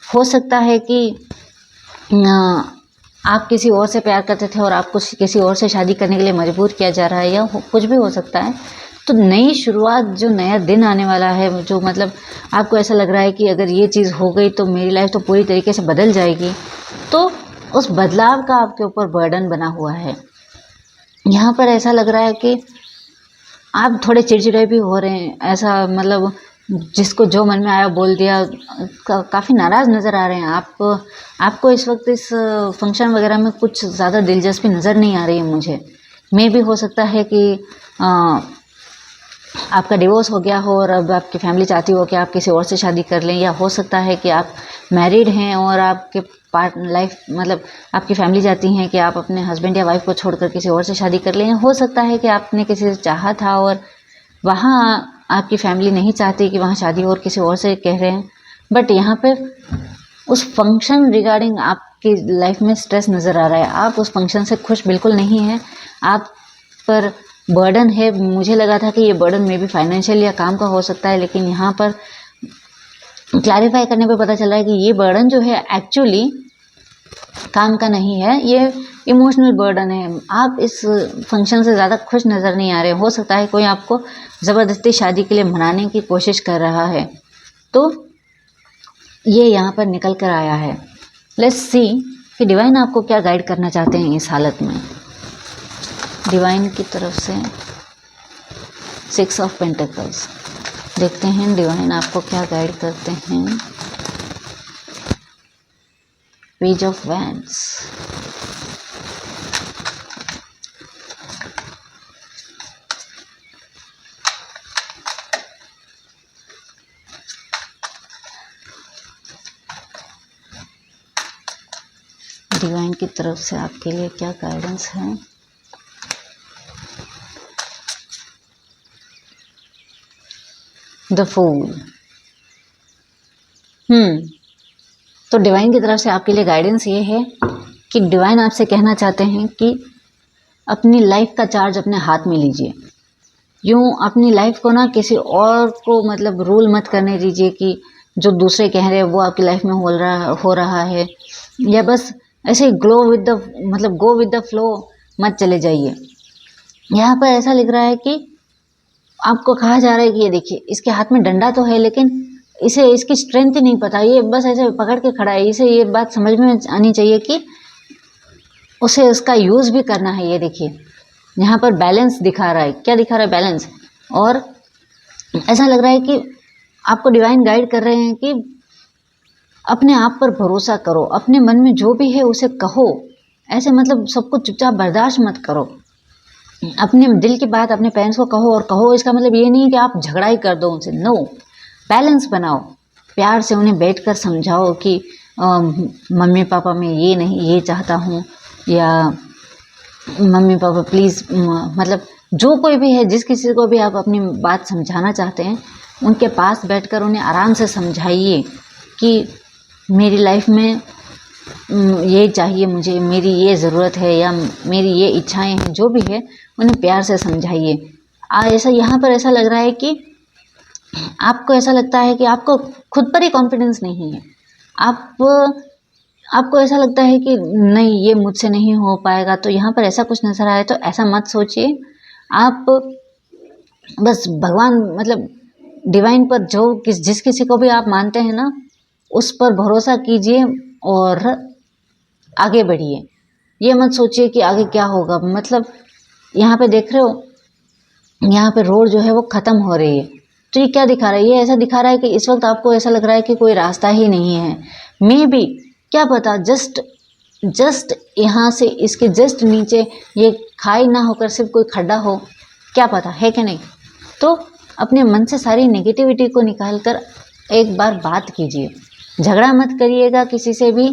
हो सकता है कि आप किसी और से प्यार करते थे और आपको किसी और से शादी करने के लिए मजबूर किया जा रहा है, या कुछ भी हो सकता है। तो नई शुरुआत, जो नया दिन आने वाला है, जो मतलब आपको ऐसा लग रहा है कि अगर ये चीज़ हो गई तो मेरी लाइफ तो पूरी तरीके से बदल जाएगी, तो उस बदलाव का आपके ऊपर बर्डन बना हुआ है। यहाँ पर ऐसा लग रहा है कि आप थोड़े चिड़चिड़े भी हो रहे हैं। ऐसा मतलब जिसको जो मन में आया बोल दिया, काफ़ी नाराज़ नज़र आ रहे हैं आपको इस वक्त इस फंक्शन वगैरह में कुछ ज़्यादा दिलचस्पी नज़र नहीं आ रही है मुझे। मे भी हो सकता है कि आपका डिवोर्स हो गया हो और अब आपकी फैमिली चाहती हो कि आप किसी और से शादी कर लें, या हो सकता है कि आप मैरिड हैं और आपके लाइफ मतलब आपकी फैमिली चाहती हैं कि आप अपने हस्बैंड या वाइफ को छोड़कर किसी और से शादी कर लें। हो सकता है कि आपने किसी से चाहा था और वहाँ आपकी फैमिली नहीं चाहती कि वहाँ शादी और किसी और से कह रहे हैं। बट यहाँ पर उस फंक्शन रिगार्डिंग आपकी लाइफ में स्ट्रेस नज़र आ रहा है। आप उस फंक्शन से खुश बिल्कुल नहीं हैं। आप पर बर्डन है। मुझे लगा था कि ये बर्डन में भी फाइनेंशियल या काम का हो सकता है, लेकिन यहाँ पर क्लैरिफाई करने पे पता चल रहा है कि ये बर्डन जो है एक्चुअली काम का नहीं है, ये इमोशनल बर्डन है। आप इस फंक्शन से ज़्यादा खुश नज़र नहीं आ रहे। हो सकता है कोई आपको ज़बरदस्ती शादी के लिए मनाने की कोशिश कर रहा है, तो ये यहाँ पर निकल कर आया है। लेट्स सी कि डिवाइन आपको क्या गाइड करना चाहते हैं इस हालत में। डिवाइन की तरफ से 6 ऑफ पेंटिकल्स। देखते हैं डिवाइन आपको क्या गाइड करते हैं। Page of wands. डिवाइन की तरफ से आपके लिए क्या गाइडेंस है। The fool. तो डिवाइन की तरफ से आपके लिए गाइडेंस ये है कि डिवाइन आपसे कहना चाहते हैं कि अपनी लाइफ का चार्ज अपने हाथ में लीजिए। यूँ अपनी लाइफ को ना किसी और को मतलब रूल मत करने दीजिए कि जो दूसरे कह रहे हैं वो आपकी लाइफ में हो रहा है, या बस ऐसे गो विद द फ्लो मत चले जाइए। यहाँ पर ऐसा लिख रहा है कि आपको कहा जा रहा है कि ये देखिए, इसके हाथ में डंडा तो है लेकिन इसे इसकी स्ट्रेंथ ही नहीं पता, ये बस ऐसे पकड़ के खड़ा है। इसे ये बात समझ में आनी चाहिए कि उसे उसका यूज़ भी करना है। ये देखिए, यहाँ पर बैलेंस दिखा रहा है। क्या दिखा रहा है? बैलेंस। और ऐसा लग रहा है कि आपको डिवाइन गाइड कर रहे हैं कि अपने आप पर भरोसा करो, अपने मन में जो भी है उसे कहो। ऐसे मतलब सब कुछ चुपचाप बर्दाश्त मत करो, अपने दिल की बात अपने पेरेंट्स को कहो। और कहो इसका मतलब ये नहीं कि आप झगड़ा ही कर दो उनसे, नो, बैलेंस बनाओ। प्यार से उन्हें बैठकर समझाओ कि मम्मी पापा मैं ये नहीं, ये चाहता हूँ, या मम्मी पापा प्लीज़, मतलब जो कोई भी है, जिस किसी को भी आप अपनी बात समझाना चाहते हैं, उनके पास बैठकर उन्हें आराम से समझाइए कि मेरी लाइफ में ये चाहिए मुझे, मेरी ये ज़रूरत है, या मेरी ये इच्छाएं हैं, जो भी है उन्हें प्यार से समझाइए। ऐसा यहाँ पर ऐसा लग रहा है कि आपको ऐसा लगता है कि आपको खुद पर ही कॉन्फिडेंस नहीं है। आपको ऐसा लगता है कि नहीं, ये मुझसे नहीं हो पाएगा। तो यहाँ पर ऐसा कुछ नजर आए तो ऐसा मत सोचिए। आप बस भगवान, मतलब डिवाइन पर, जिस किसी को भी आप मानते हैं ना, उस पर भरोसा कीजिए और आगे बढ़िए। ये मत सोचिए कि आगे क्या होगा। मतलब यहाँ पे देख रहे हो, यहाँ पे रोड जो है वो ख़त्म हो रही है। तो ये क्या दिखा रहा है? ये ऐसा दिखा रहा है कि इस वक्त आपको ऐसा लग रहा है कि कोई रास्ता ही नहीं है। मे बी, क्या पता, जस्ट यहाँ से इसके जस्ट नीचे ये खाई ना होकर सिर्फ कोई खड्डा हो, क्या पता, है कि नहीं? तो अपने मन से सारी नेगेटिविटी को निकाल कर एक बार बात कीजिए। झगड़ा मत करिएगा किसी से भी,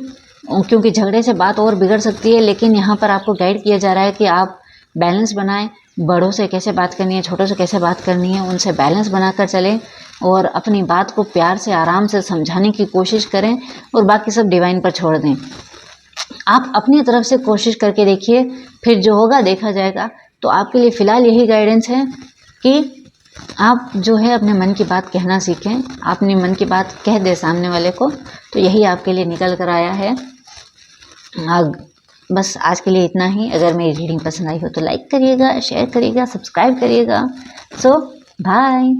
क्योंकि झगड़े से बात और बिगड़ सकती है। लेकिन यहाँ पर आपको गाइड किया जा रहा है कि आप बैलेंस बनाएं। बड़ों से कैसे बात करनी है, छोटों से कैसे बात करनी है, उनसे बैलेंस बनाकर चलें और अपनी बात को प्यार से, आराम से समझाने की कोशिश करें, और बाकी सब डिवाइन पर छोड़ दें। आप अपनी तरफ से कोशिश करके देखिए, फिर जो होगा देखा जाएगा। तो आपके लिए फ़िलहाल यही गाइडेंस है कि आप जो है अपने मन की बात कहना सीखें, अपने मन की बात कह दे सामने वाले को। तो यही आपके लिए निकल कर आया है। बस आज के लिए इतना ही। अगर मेरी रीडिंग पसंद आई हो तो लाइक करिएगा, शेयर करिएगा, सब्सक्राइब करिएगा। सो बाय।